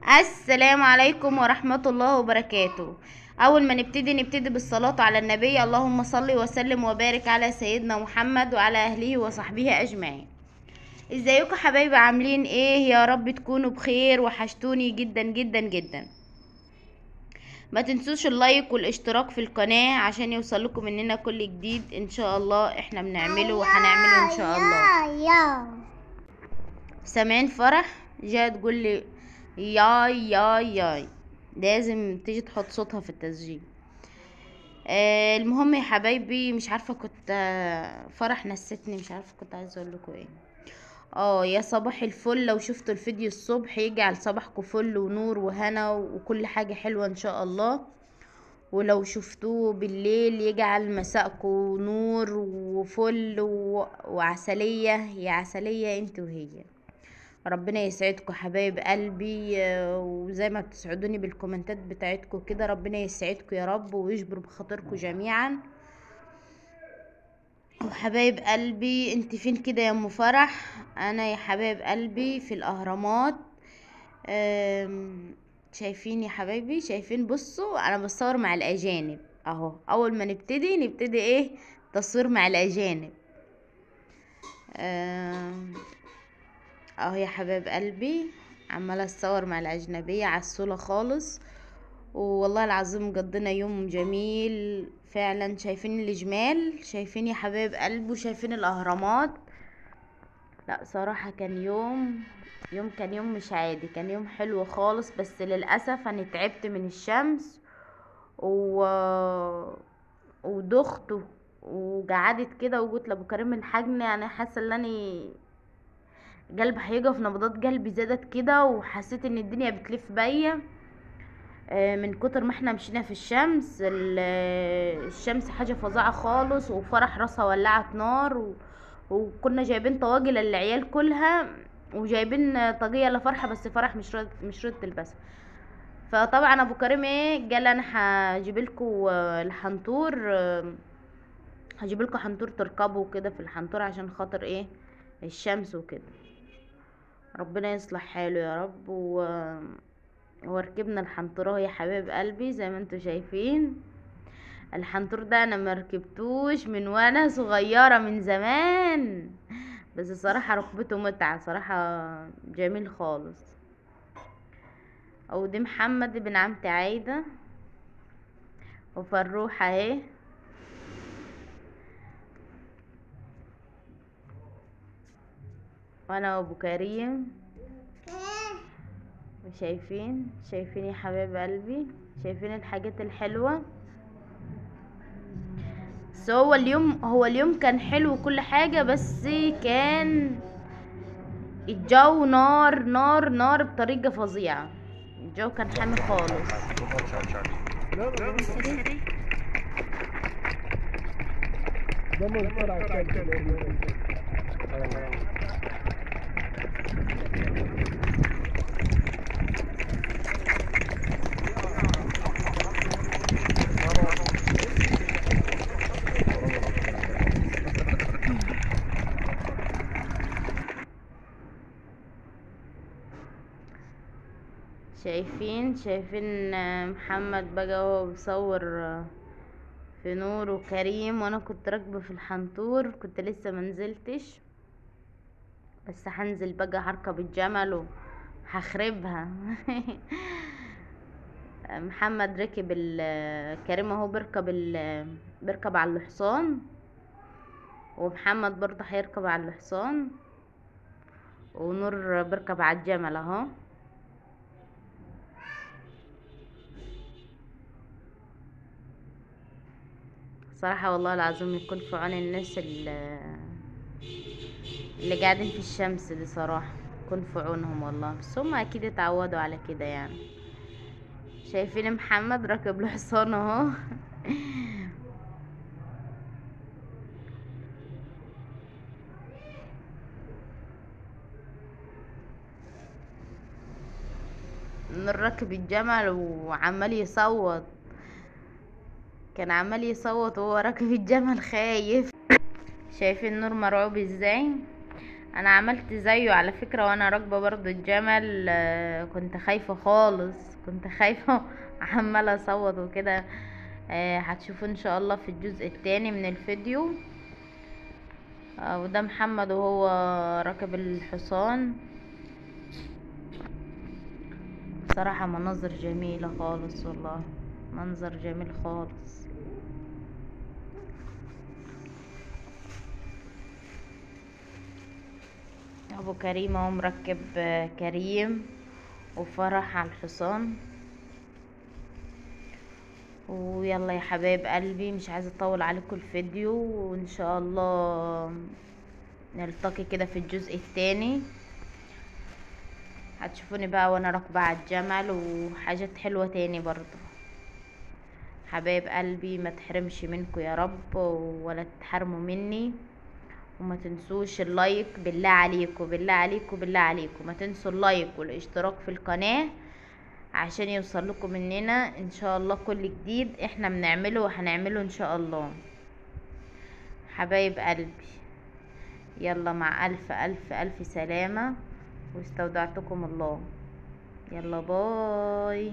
السلام عليكم ورحمة الله وبركاته. أول ما نبتدي بالصلاة على النبي. اللهم صل وسلم وبارك على سيدنا محمد وعلى أهله وصحبه أجمعين. ازيكم حبايبي؟ عاملين ايه؟ يا رب تكونوا بخير، وحشتوني جدا جدا جدا. ما تنسوش اللايك والاشتراك في القناة عشان يوصلكم مننا كل جديد ان شاء الله احنا بنعمله وهنعمله ان شاء الله. سامعين فرح جايه تقول لي ياي ياي ياي، لازم تيجي تحط صوتها في التسجيل. المهم يا حبايبي، مش عارفه كنت فرح نستني، مش عارفه كنت عايزه اقول لكم ايه. يا صباح الفل، لو شفتوا الفيديو الصبح يجعل صباحكم فل ونور وهنا وكل حاجه حلوه ان شاء الله، ولو شفتوه بالليل يجعل مساءكم نور وفل وعسليه، يا عسليه انت وهي. ربنا يسعدكم حبايب قلبي، وزي ما بتسعدوني بالكومنتات بتاعتكم كده، ربنا يسعدكم يا رب ويجبر بخاطركم جميعا. وحبايب قلبي، انت فين كده يا ام فرح؟ انا يا حبايب قلبي في الاهرامات. شايفين يا حبايبي؟ شايفين؟ بصوا انا بصور مع الاجانب اهو. اول ما نبتدي ايه؟ تصوير مع الاجانب. اهو يا حبايب قلبي، عماله اتصور مع الاجنبيه عسوله خالص، والله العظيم قضينا يوم جميل فعلا. شايفين الجمال؟ شايفين يا حبايب قلبي؟ وشايفين الاهرامات؟ لا صراحه كان كان يوم مش عادي، كان يوم حلو خالص. بس للاسف انا تعبت من الشمس و ودخت وقعدت كده، وقلت لابو كريم الحجني، انا حاسه ان انا قلبي هيقف، نبضات قلبي زادت كده، وحسيت ان الدنيا بتلف بيا من كتر ما احنا مشينا في الشمس. الشمس حاجة فظيعة خالص، وفرح راسها ولعت نار وكنا جايبين طواجن للعيال كلها، وجايبين طاقية لفرحة، بس فرح مش راضية تلبسها. فطبعا ابو كريم ايه قال انا هجيبلكوا الحنطور، هجيبلكوا حنطور تركبوا كده في الحنطور عشان خاطر ايه؟ الشمس وكده. ربنا يصلح حاله يا رب. وركبنا الحنطور اهو يا حبايب قلبي، زي ما انتوا شايفين. الحنطور ده انا مركبتوش من وانا صغيرة من زمان، بس الصراحة ركبته متعة صراحة، جميل خالص. او دي محمد بن عمتي عايدة، وفروحة اهي، وانا وابو كريم. شايفين يا حبايب قلبي؟ شايفين الحاجات الحلوة؟ بس هو اليوم كان حلو وكل حاجة، بس كان الجو نار نار نار بطريقة فظيعة. الجو كان حامي خالص. شايفين محمد بقى هو بيصور في نور وكريم، وانا كنت راكبه في الحنطور، كنت لسه منزلتش، بس هنزل بقى هركب الجمل وهخربها. محمد ركب كريم اهو بيركب على الحصان، ومحمد برضه هيركب على الحصان، ونور بيركب على الجمل اهو. صراحة والله العظيم يكون في عون الناس اللي قاعدين في الشمس دي، صراحة يكون في عونهم والله، بس هم اكيد اتعودوا على كده يعني. شايفين محمد راكب له حصان اهو. نور راكب الجمل وعمال يصوت، كان عمال يصوت وهو راكب الجمل خايف. شايفين نور مرعوب ازاي؟ انا عملت زيه على فكرة وانا راكبة برضو الجمل. كنت خايفة خالص، كنت خايفة عمالة اصوت وكده. هتشوفوا ان شاء الله في الجزء التاني من الفيديو. وده محمد وهو راكب الحصان. بصراحة مناظر جميلة خالص والله، منظر جميل خالص. ابو كريم اهو مركب كريم وفرح على الحصان. ويلا يا حبايب قلبي، مش عايزه اطول عليكم الفيديو، وان شاء الله نلتقي كده في الجزء التاني. هتشوفوني بقى وانا راكبه على الجمل وحاجات حلوه تاني برضو. حبايب قلبي ما تحرمش منكم يا رب، ولا تحرموا مني. وما تنسوش اللايك، بالله عليكم بالله عليكم بالله عليكم ما تنسوا اللايك والاشتراك في القناة، عشان يوصل لكم مننا ان شاء الله كل جديد احنا بنعمله وهنعمله ان شاء الله. حبايب قلبي، يلا مع الف الف الف سلامة، واستودعتكم الله. يلا باي.